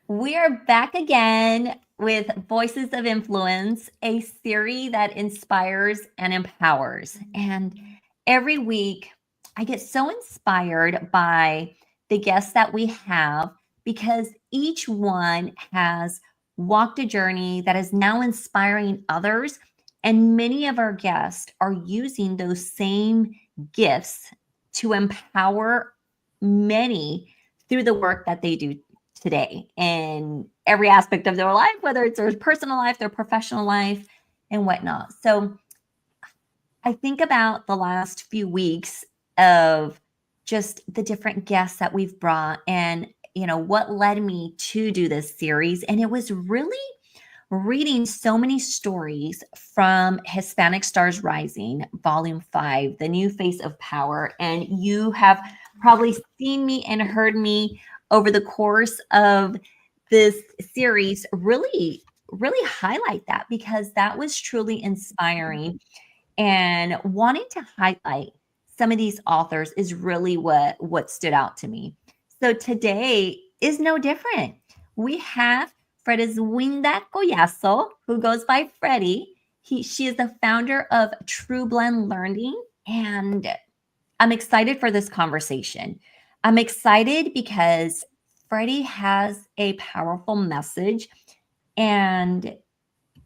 We are back again with Voices of Influence, a series that inspires and empowers. And every week, I get so inspired by the guests that we have because each one has walked a journey that is now inspiring others. And many of our guests are using those same gifts to empower many through the work that they do today in every aspect of their life, whether it's their personal life, their professional life, and whatnot. So I think about the last few weeks of just the different guests that we've brought and what led me to do this series. And it was really reading so many stories from Hispanic Stars Rising, Volume 5, The New Face of Power. And you have probably seen me and heard me over the course of this series really highlight that, because that was truly inspiring. And wanting to highlight some of these authors is really what stood out to me. So today is no different. We have Fredeswinda Collazo, who goes by Freddie. She is the founder of True Blend Learning, and I'm excited for this conversation. I'm excited because Freddie has a powerful message, and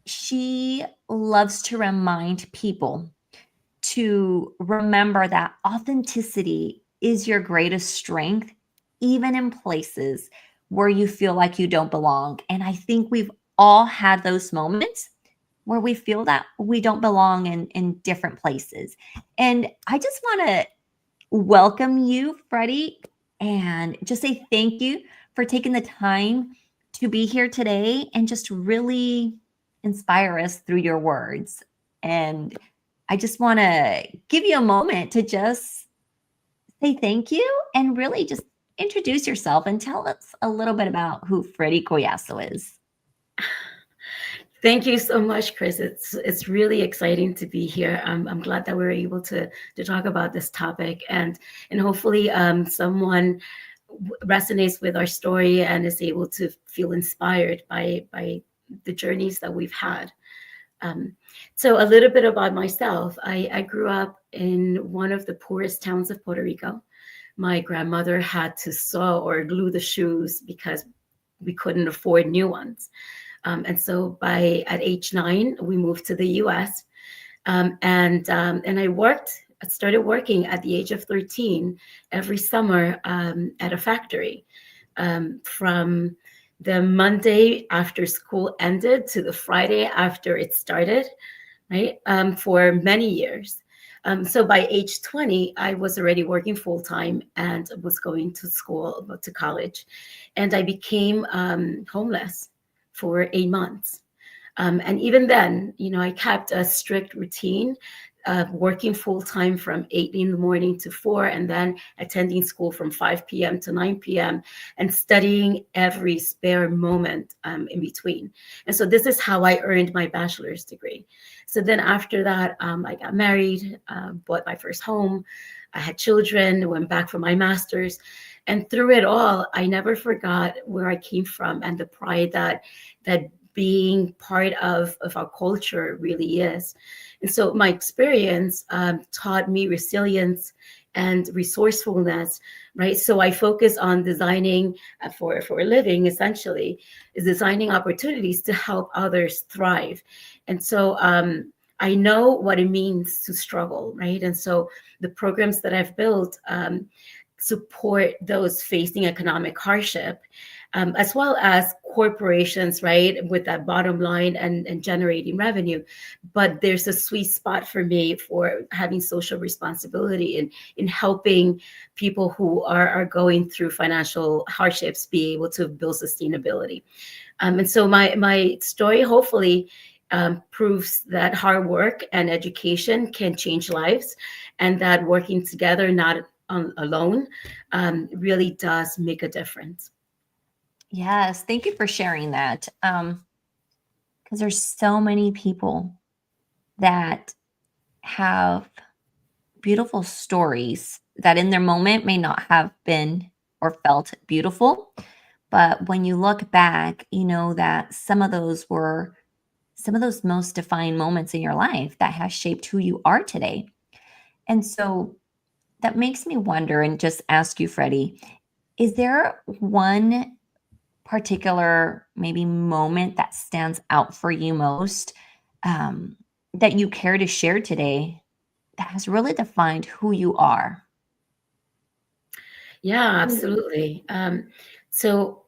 she loves to remind people to remember that authenticity is your greatest strength, even in places where you feel like you don't belong. And I think we've all had those moments where we feel that we don't belong in different places. And I just want to welcome you, Freddie, and just say thank you for taking the time to be here today and just really inspire us through your words. And I just want to give you a moment to just say thank you and really just introduce yourself and tell us a little bit about who Freddie Collazo is. Thank you so much, Chris. It's really exciting to be here. I'm glad that we were able to talk about this topic, and hopefully someone resonates with our story and is able to feel inspired by the journeys that we've had. So a little bit about myself. I grew up in one of the poorest towns of Puerto Rico. My grandmother had to sew or glue the shoes because we couldn't afford new ones. And so at age 9, we moved to the US. And I started working at the age of 13 every summer at a factory, from the Monday after school ended to the Friday after it started, right? For many years. So by age 20, I was already working full time and was going to school, to college. And I became homeless for 8 months. And even then, I kept a strict routine of working full time from 8 in the morning to 4, and then attending school from 5 p.m. to 9 p.m. and studying every spare moment in between. And so this is how I earned my bachelor's degree. So then after that, I got married, bought my first home. I had children, went back for my master's. And through it all, I never forgot where I came from and the pride that being part of our culture really is. And so my experience taught me resilience and resourcefulness, right? So I focus on designing for a living, essentially, is designing opportunities to help others thrive. And so I know what it means to struggle, right? And so the programs that I've built support those facing economic hardship, as well as corporations, right, with that bottom line and generating revenue. But there's a sweet spot for me for having social responsibility in helping people who are going through financial hardships be able to build sustainability. And so my story hopefully proves that hard work and education can change lives, and that working together, not alone, really does make a difference. Yes, thank you for sharing that. Because there's so many people that have beautiful stories that in their moment may not have been or felt beautiful, But when you look back, you know that some of those most defining moments in your life that has shaped who you are today. And so that makes me wonder and just ask you, Freddie, is there one particular maybe moment that stands out for you most, um, that you care to share today that has really defined who you are? Yeah, absolutely. So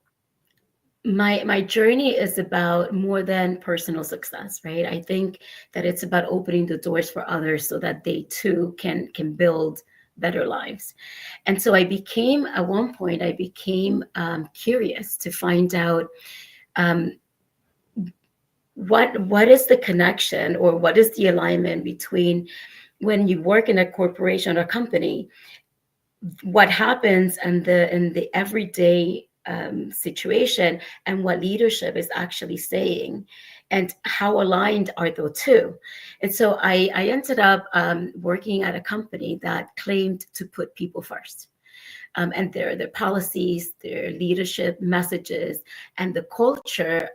my journey is about more than personal success, right? I think that it's about opening the doors for others so that they too can build better lives. And so at one point I became curious to find out um, what is the connection, or what is the alignment between when you work in a corporation or company, what happens in the everyday situation, and what leadership is actually saying, and how aligned are the two. And so I ended up working at a company that claimed to put people first. And their policies, their leadership messages, and the culture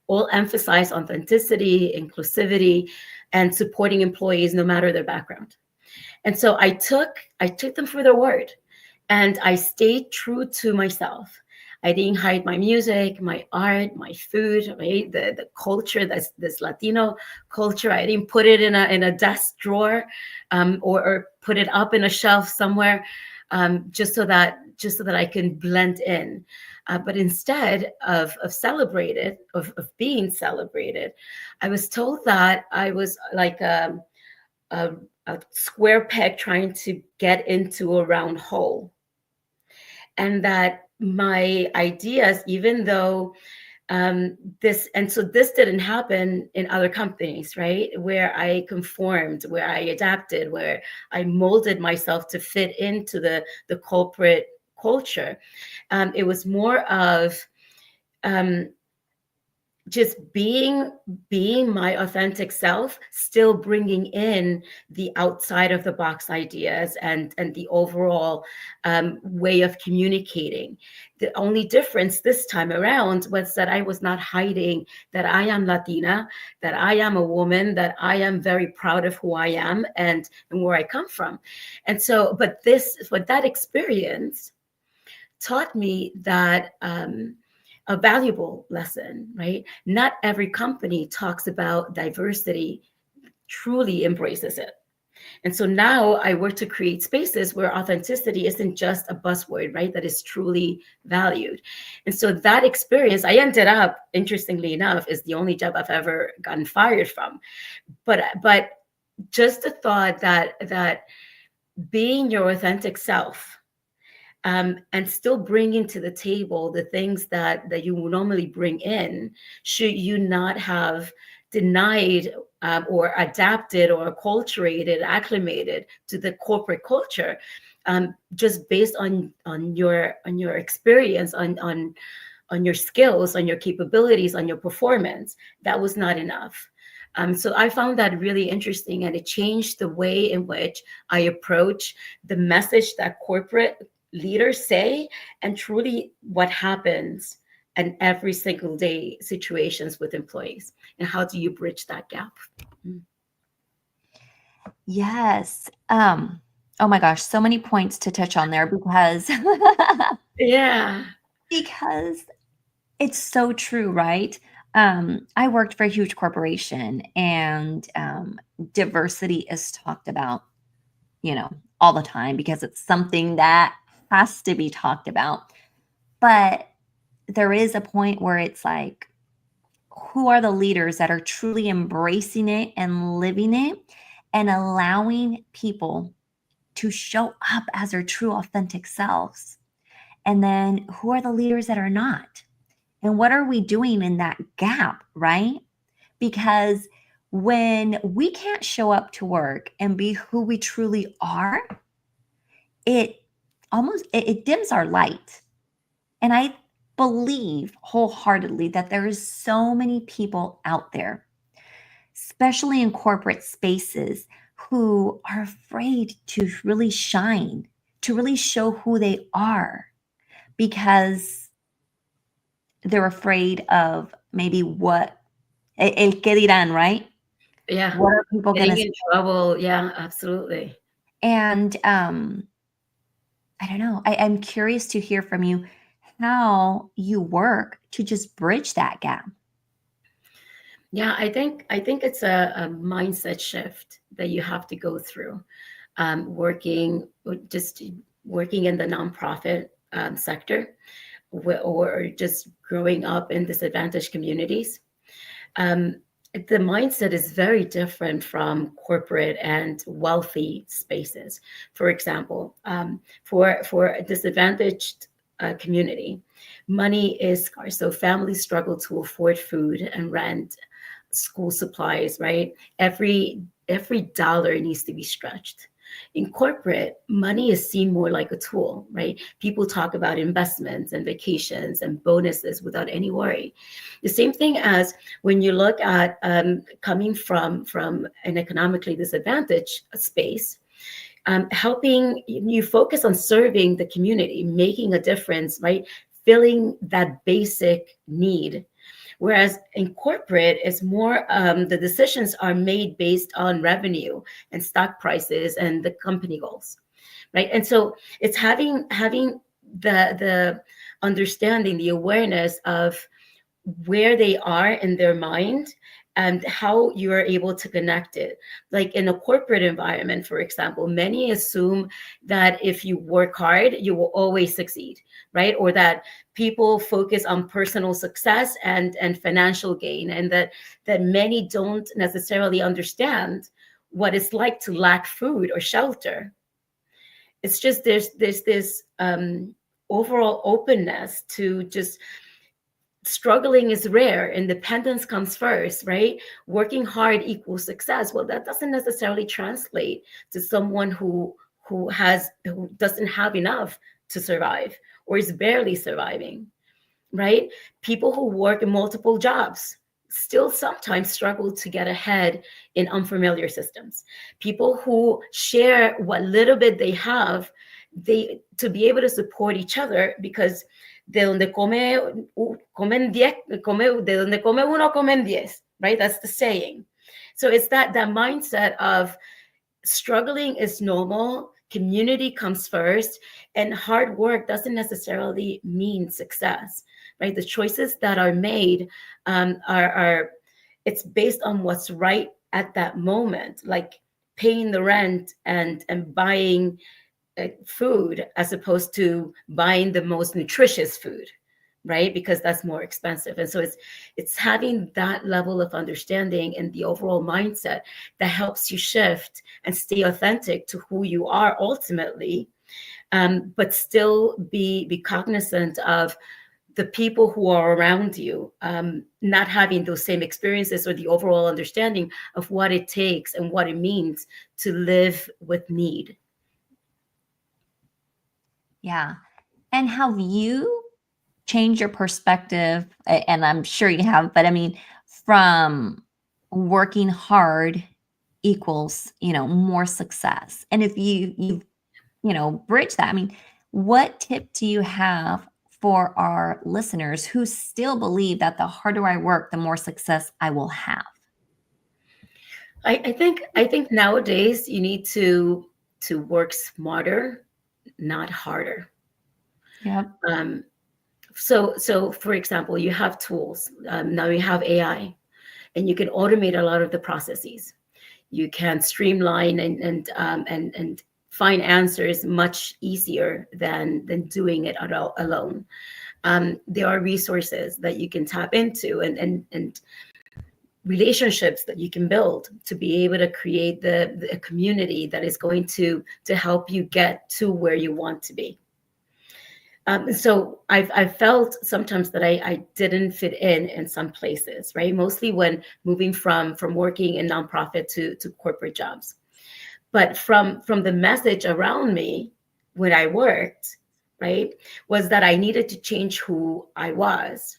all emphasize authenticity, inclusivity, and supporting employees no matter their background. And so I took them for their word, and I stayed true to myself. I didn't hide my music, my art, my food, right? The culture, that's this Latino culture. I didn't put it in a desk drawer, or put it up in a shelf somewhere, just so that I can blend in. But instead of being celebrated, I was told that I was like a, a square peg trying to get into a round hole. And that my ideas, even though this didn't happen in other companies, right? Where I conformed, where I adapted, where I molded myself to fit into the corporate culture. It was more of um, just being my authentic self, still bringing in the outside of the box ideas and the overall way of communicating. The only difference this time around was that I was not hiding that I am Latina, that I am a woman, that I am very proud of who I am and where I come from. And so, but that experience taught me that a valuable lesson, right? Not every company talks about diversity, truly embraces it. And so now I work to create spaces where authenticity isn't just a buzzword, right? That is truly valued. And so that experience, I ended up, interestingly enough, is the only job I've ever gotten fired from. But just the thought that being your authentic self, and still bringing to the table the things that you would normally bring in, should you not have denied or adapted or acculturated, acclimated to the corporate culture, just based on your experience, on your skills, on your capabilities, on your performance. That was not enough. So I found that really interesting, and it changed the way in which I approach the message that corporate leaders say, and truly what happens in every single day situations with employees, and how do you bridge that gap? Yes. Oh my gosh, so many points to touch on there because Yeah. because it's so true, right? I worked for a huge corporation, and diversity is talked about, you know, all the time because it's something that has to be talked about. But there is a point where it's like, who are the leaders that are truly embracing it and living it and allowing people to show up as their true, authentic selves? And then who are the leaders that are not? And what are we doing in that gap, right? Because when we can't show up to work and be who we truly are, it dims our light. And I believe wholeheartedly that there is so many people out there, especially in corporate spaces, who are afraid to really shine, to really show who they are, because they're afraid of maybe what el qué dirán, right? Yeah. What are people going Getting to in trouble. Yeah, absolutely. And I don't know. I'm curious to hear from you how you work to just bridge that gap. Yeah, I think it's a mindset shift that you have to go through. Working just working in the nonprofit sector, or just growing up in disadvantaged communities. Um, the mindset is very different from corporate and wealthy spaces. For example, for a disadvantaged community, money is scarce. So families struggle to afford food and rent, school supplies, right? Every dollar needs to be stretched. In corporate, money is seen more like a tool, right? People talk about investments and vacations and bonuses without any worry. The same thing as when you look at coming from an economically disadvantaged space, helping you focus on serving the community, making a difference, right? Filling that basic need. Whereas in corporate, it's more the decisions are made based on revenue and stock prices and the company goals, right? And so it's having the understanding, the awareness of where they are in their mind and how you are able to connect it. Like in a corporate environment, for example, many assume that if you work hard, you will always succeed, right? Or that people focus on personal success and financial gain, and that many don't necessarily understand what it's like to lack food or shelter. It's just there's this overall openness to just struggling is rare. Independence comes first, right? Working hard equals success. Well, that doesn't necessarily translate to someone who doesn't have enough to survive or is barely surviving, right? People who work in multiple jobs still sometimes struggle to get ahead in unfamiliar systems. People who share what little bit they have, they to be able to support each other, because de donde comen 10, de donde come uno, comen 10, right? That's the saying. So it's that mindset of struggling is normal, community comes first, and hard work doesn't necessarily mean success, right? The choices that are made are it's based on what's right at that moment, like paying the rent and buying food as opposed to buying the most nutritious food, right? Because that's more expensive. And so it's having that level of understanding and the overall mindset that helps you shift and stay authentic to who you are ultimately, but still be cognizant of the people who are around you, not having those same experiences or the overall understanding of what it takes and what it means to live with need. Yeah. And have you changed your perspective? And I'm sure you have, but I mean, from working hard equals, more success. And if you've, bridged that, I mean, what tip do you have for our listeners who still believe that the harder I work, the more success I will have? I think nowadays you need to work smarter, not harder. Yep. So for example, you have tools. Now you have AI, and you can automate a lot of the processes. You can streamline and find answers much easier than doing it alone. There are resources that you can tap into, and relationships that you can build to be able to create the community that is going to help you get to where you want to be. So I've felt sometimes that I didn't fit in some places, right? Mostly when moving from working in nonprofit to corporate jobs. But from the message around me when I worked, right, was that I needed to change who I was.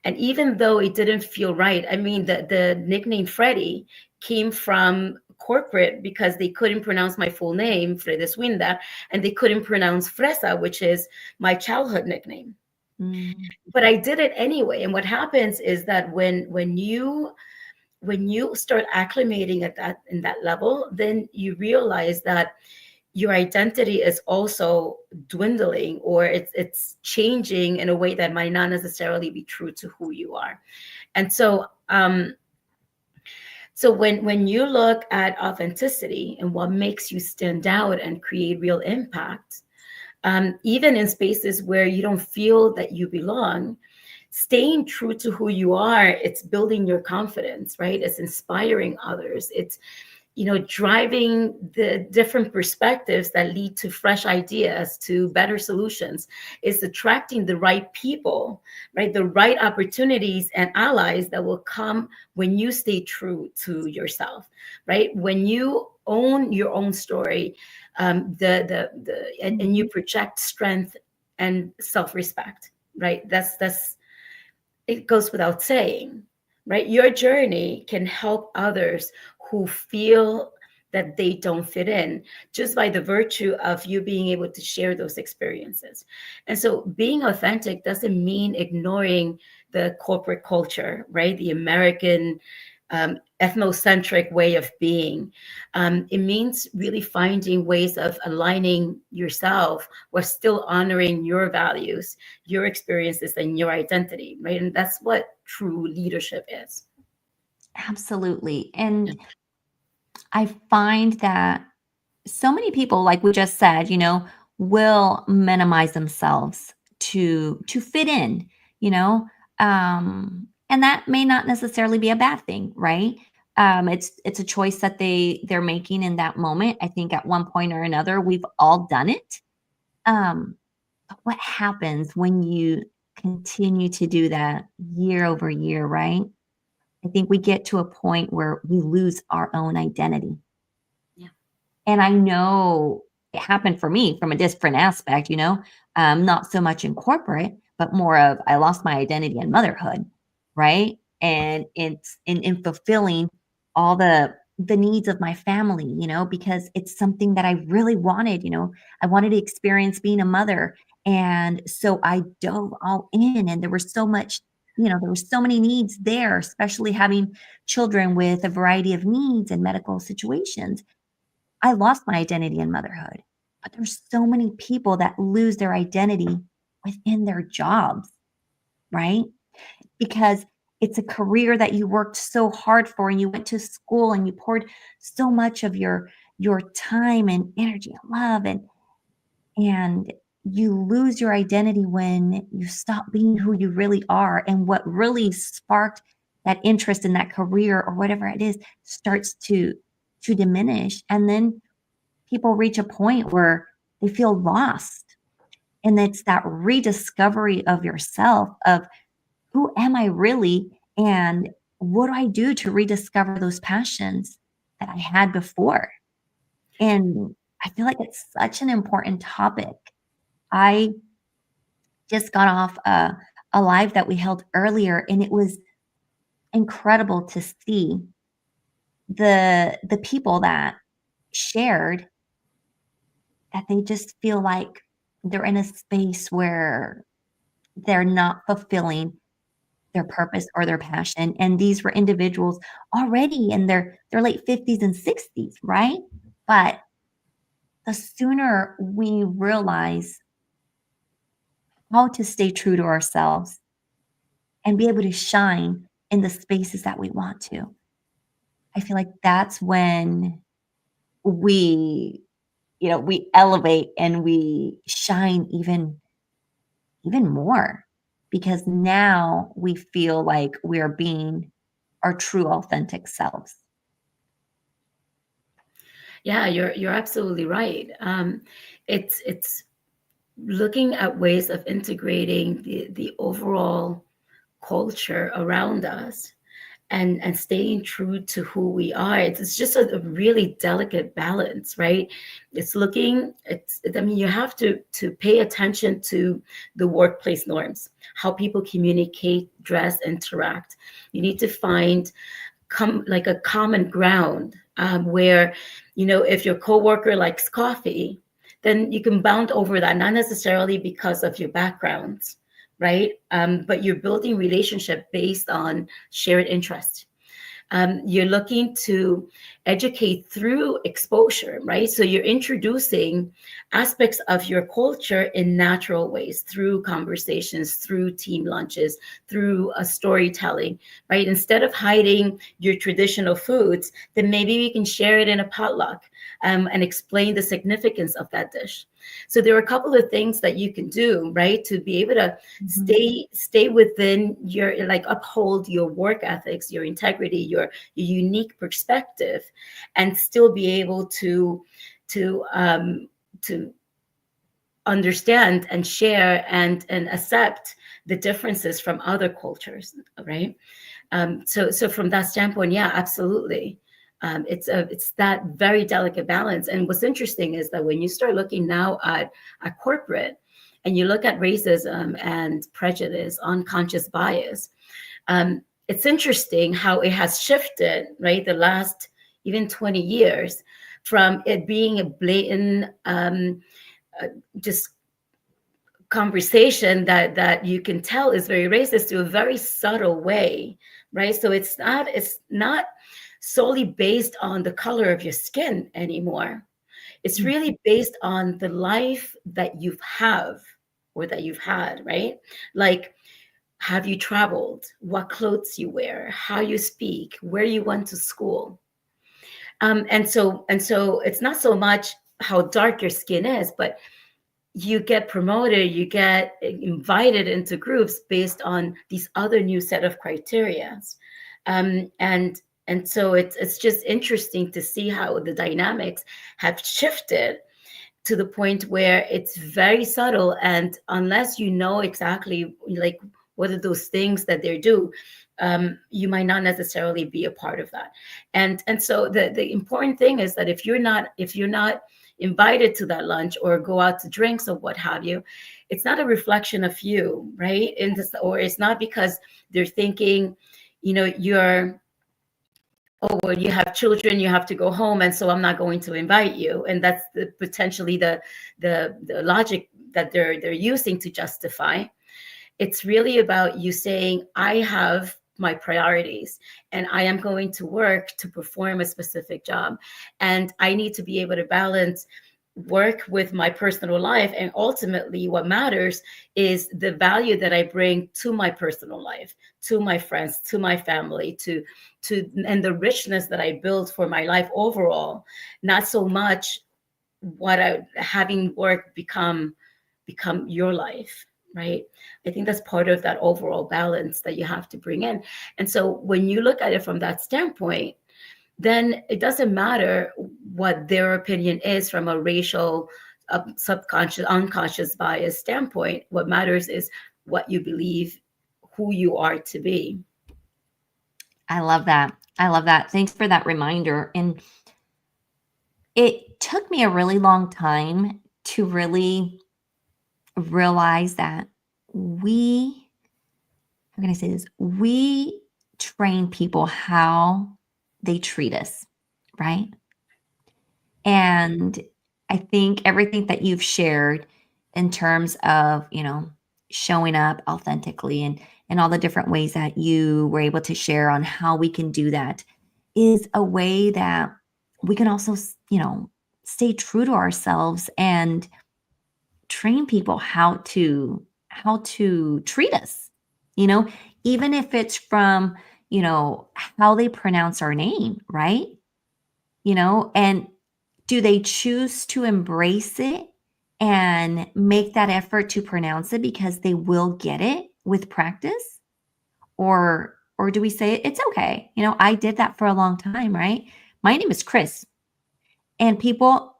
And even though it didn't feel right, I mean, the nickname Freddie came from corporate because they couldn't pronounce my full name, Fredeswinda, and they couldn't pronounce Fresa, which is my childhood nickname. Mm. But I did it anyway. And what happens is that when you start acclimating at that in that level, then you realize that your identity is also dwindling, or it's changing in a way that might not necessarily be true to who you are. And so so when you look at authenticity and what makes you stand out and create real impact, even in spaces where you don't feel that you belong, staying true to who you are, it's building your confidence, right? It's inspiring others. It's, driving the different perspectives that lead to fresh ideas, to better solutions. It's attracting the right people, right? The right opportunities and allies that will come when you stay true to yourself, right? When you own your own story, and you project strength and self-respect, right? That's it goes without saying, right? Your journey can help others who feel that they don't fit in, just by the virtue of you being able to share those experiences. And so being authentic doesn't mean ignoring the corporate culture, right? The American ethnocentric way of being. It means really finding ways of aligning yourself while still honoring your values, your experiences, and your identity, right? And that's what true leadership is. Absolutely. Yeah. And I find that so many people, like we just said, will minimize themselves to fit in, you know, and that may not necessarily be a bad thing, right? It's a choice that they're making in that moment. I think at one point or another, we've all done it. But what happens when you continue to do that year over year, right? I think we get to a point where we lose our own identity. Yeah. And I know it happened for me from a different aspect, not so much in corporate, but more of I lost my identity in motherhood, right? And it's in fulfilling all the needs of my family, because it's something that I really wanted, I wanted to experience being a mother. And so I dove all in, and there was so much, there were so many needs there, especially having children with a variety of needs and medical situations. I lost my identity in motherhood, but there's so many people that lose their identity within their jobs, right? Because it's a career that you worked so hard for, and you went to school and you poured so much of your time and energy and love, and you lose your identity when you stop being who you really are, and what really sparked that interest in that career or whatever it is starts to diminish. And then people reach a point where they feel lost. And it's that rediscovery of yourself, of who am I really? And what do I do to rediscover those passions that I had before? And I feel like it's such an important topic. I just got off a live that we held earlier, and it was incredible to see the people that shared that they just feel like they're in a space where they're not fulfilling their purpose or their passion. And these were individuals already in their late 50s and 60s, right? But the sooner we realize how to stay true to ourselves and be able to shine in the spaces that we want to, I feel like that's when we, we elevate and we shine even more, because now we feel like we're being our true authentic selves. Yeah, you're absolutely right. It's looking at ways of integrating the overall culture around us, and staying true to who we are. It's just a really delicate balance, right? I mean, you have to pay attention to the workplace norms, how people communicate, dress, interact. You need to find like a common ground, where, if your coworker likes coffee, then you can bound over that, not necessarily because of your background, right? But you're building relationship based on shared interest. You're looking to educate through exposure, right? So you're introducing aspects of your culture in natural ways through conversations, through team lunches, through storytelling, right? Instead of hiding your traditional foods, then maybe we can share it in a potluck and explain the significance of that dish. So there are a couple of things that you can do, right, to be able to stay within your, like, uphold your work ethics, your integrity, your unique perspective, and still be able to understand and share and accept the differences from other cultures, right? So from that standpoint, yeah, absolutely. It's that very delicate balance. And what's interesting is that when you start looking now at corporate, and you look at racism and prejudice, unconscious bias, it's interesting how it has shifted, right? The last even 20 years, from it being a blatant just conversation that you can tell is very racist, to a very subtle way, right? So it's not solely based on the color of your skin anymore. It's really based on the life that you have or that you've had, right? Like, have you traveled? What clothes you wear? How you speak? Where you went to school? And so it's not so much how dark your skin is, but you get promoted, you get invited into groups based on these other new set of criteria. And so it's just interesting to see how the dynamics have shifted to the point where it's very subtle. And unless you know exactly, like, what are those things that they do, you might not necessarily be a part of that. And so the important thing is that if you're not invited to that lunch or go out to drinks or what have you, it's not a reflection of you, right? Or it's not because they're thinking, you're, oh, well, you have children, you have to go home, and so I'm not going to invite you. And that's potentially the logic that they're using to justify. It's really about you saying, I have my priorities, and I am going to work to perform a specific job, and I need to be able to balance work with my personal life. And ultimately, what matters is the value that I bring to my personal life, to my friends, to my family, to and the richness that I build for my life overall. Not so much having work become your life, right? I think that's part of that overall balance that you have to bring in. And so when you look at it from that standpoint, then it doesn't matter what their opinion is from a racial, subconscious, unconscious bias standpoint. What matters is what you believe, who you are to be. I love that. I love that. Thanks for that reminder. And it took me a really long time to really realize that how can I say this? We train people how they treat us, right? And I think everything that you've shared in terms of, showing up authentically and all the different ways that you were able to share on how we can do that is a way that we can also, stay true to ourselves and train people how to treat us, even if it's from, how they pronounce our name, right? And do they choose to embrace it and make that effort to pronounce it because they will get it with practice? Or do we say it's okay? I did that for a long time, right? My name is Chris, and people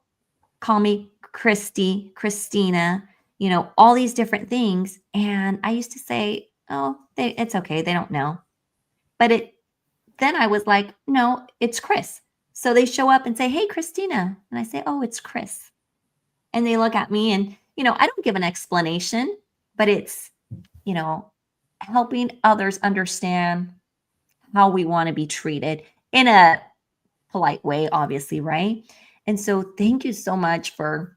call me Christy, Christina, all these different things. And I used to say, oh, it's okay. They don't know. But then I was like, no, it's Chris. So they show up and say, hey, Christina. And I say, oh, it's Chris. And they look at me and, I don't give an explanation, but it's, helping others understand how we want to be treated in a polite way, obviously, right? And so thank you so much for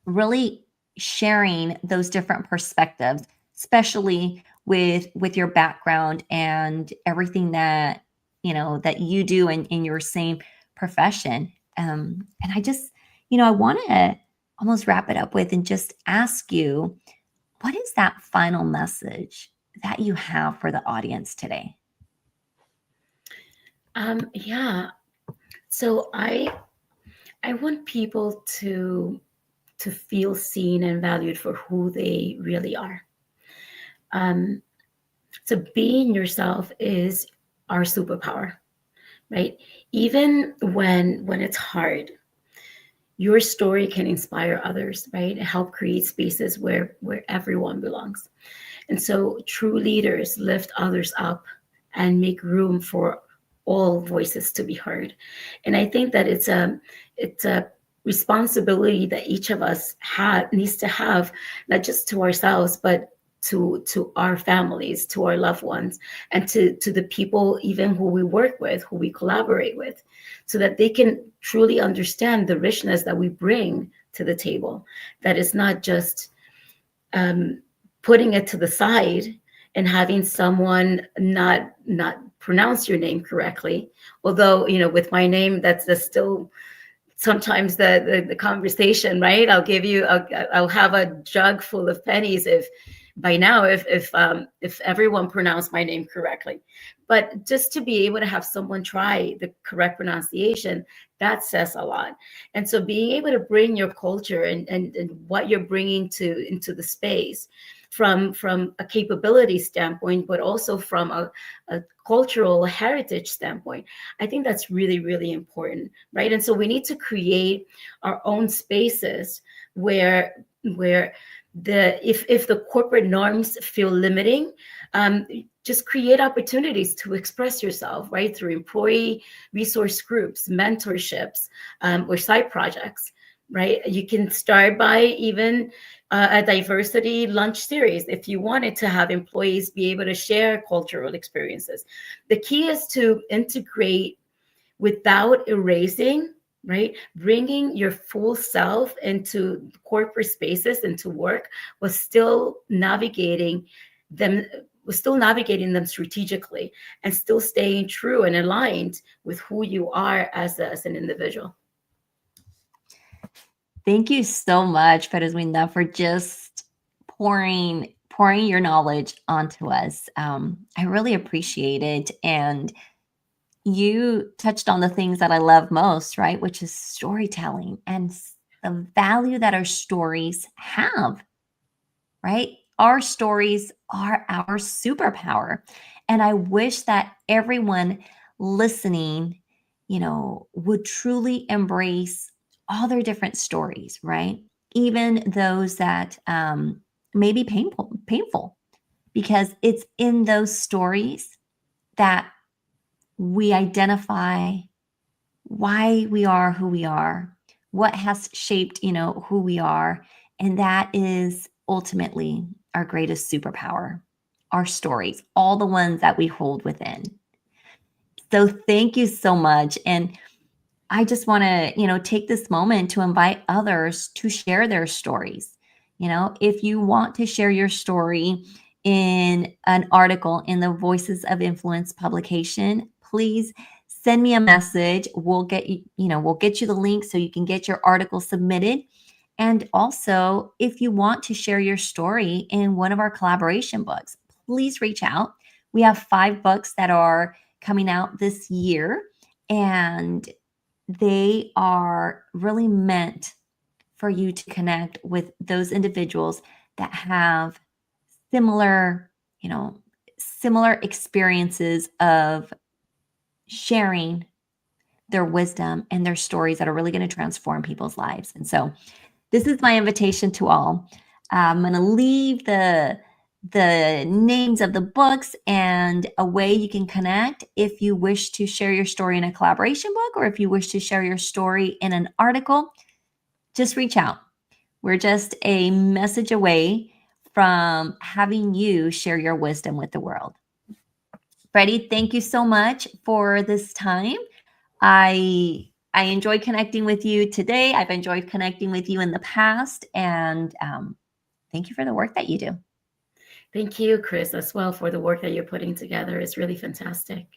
really sharing those different perspectives especially with your background and everything that that you do in your same profession. And I just, I want to almost wrap it up with and just ask you, what is that final message that you have for the audience today? Yeah. So I want people to feel seen and valued for who they really are. So being yourself is our superpower, right? Even when it's hard, your story can inspire others, right? And help create spaces where everyone belongs. And so true leaders lift others up and make room for all voices to be heard. And I think that it's a responsibility that each of us needs to have, not just to ourselves, but to our families, to our loved ones, and to the people even who we work with, who we collaborate with, so that they can truly understand the richness that we bring to the table. That is not just putting it to the side and having someone not pronounce your name correctly. Although, with my name, that's still sometimes the conversation, right? I'll have a jug full of pennies if everyone pronounced my name correctly. But just to be able to have someone try the correct pronunciation, that says a lot. And so being able to bring your culture and what you're bringing into the space from a capability standpoint, but also from a cultural heritage standpoint, I think that's really, really important, right? And so we need to create our own spaces where if the corporate norms feel limiting, just create opportunities to express yourself, right? Through employee resource groups, mentorships, or side projects, right? You can start by even a diversity lunch series if you wanted to have employees be able to share cultural experiences. The key is to integrate without erasing, right? Bringing your full self into corporate spaces, into work, was still navigating them strategically and still staying true and aligned with who you are as an individual. Thank you so much, Fredeswinda, for just pouring your knowledge onto us. I really appreciate it. And you touched on the things that I love most, right? Which is storytelling and the value that our stories have, right? Our stories are our superpower. And I wish that everyone listening, would truly embrace all their different stories, right? Even those that may be painful, because it's in those stories that we identify why we are who we are, what has shaped, who we are. And that is ultimately our greatest superpower, our stories, all the ones that we hold within. So thank you so much. And I just want to, take this moment to invite others to share their stories. If you want to share your story in an article in the Voices of Influence publication, please send me a message. We'll get you, we'll get you the link so you can get your article submitted. And also, if you want to share your story in one of our collaboration books, please reach out. We have 5 books that are coming out this year, and they are really meant for you to connect with those individuals that have similar experiences of sharing their wisdom and their stories that are really going to transform people's lives. And so this is my invitation to all. I'm going to leave the names of the books and a way you can connect if you wish to share your story in a collaboration book, or if you wish to share your story in an article. Just reach out. We're just a message away from having you share your wisdom with the world. Freddie, thank you so much for this time. I enjoyed connecting with you today. I've enjoyed connecting with you in the past, and thank you for the work that you do. Thank you, Chris, as well, for the work that you're putting together. It's really fantastic.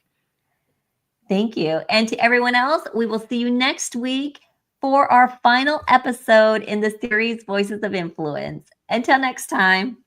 Thank you. And to everyone else, we will see you next week for our final episode in the series Voices of Influence. Until next time.